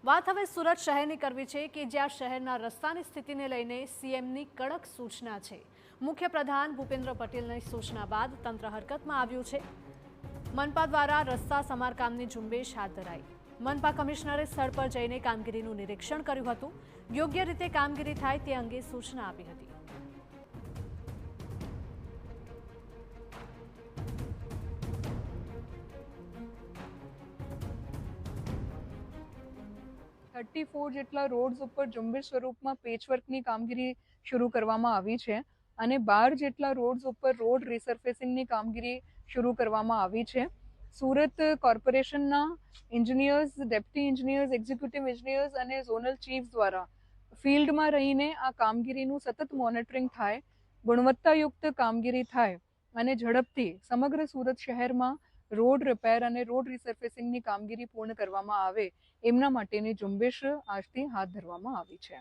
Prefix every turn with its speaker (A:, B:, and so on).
A: વાત હવે સુરત શહેરની કરવી છે કે જ્યાં શહેરના રસ્તાની સ્થિતિને લઈને સીએમની કડક સૂચના છે। મુખ્યપ્રધાન ભૂપેન્દ્ર પટેલની સૂચના બાદ તંત્ર હરકતમાં આવ્યું છે। મનપા દ્વારા રસ્તા સમારકામની ઝુંબેશ હાથ ધરાઈ। મનપા કમિશનરે સ્થળ પર જઈને કામગીરીનું નિરીક્ષણ કર્યું હતું। યોગ્ય રીતે કામગીરી થાય તે અંગે સૂચના આપી હતી।
B: 34 જેટલા રોડ્સ ઉપર ઝુંબેશ સ્વરૂપમાં પેચવર્કની કામગીરી શરૂ કરવામાં આવી છે અને 12 જેટલા રોડ્સ ઉપર રોડ રિસર્ફેસિંગની કામગીરી શરૂ કરવામાં આવી છે। સુરત કોર્પોરેશનના engineers, deputy engineers, executive engineers અને ઝોનલ ચીફ દ્વારા ફિલ્ડમાં રહીને આ કામગીરીનું સતત મોનિટરિંગ થાય, ગુણવત્તાયુક્ત કામગીરી થાય અને ઝડપથી સમગ્ર સુરત શહેરમાં રોડ રિપેર અને રોડ રિસર્ફેસિંગની કામગીરી પૂર્ણ કરવામાં આવે એમના માટેની ઝુંબેશ આજથી હાથ ધરવામાં આવી છે।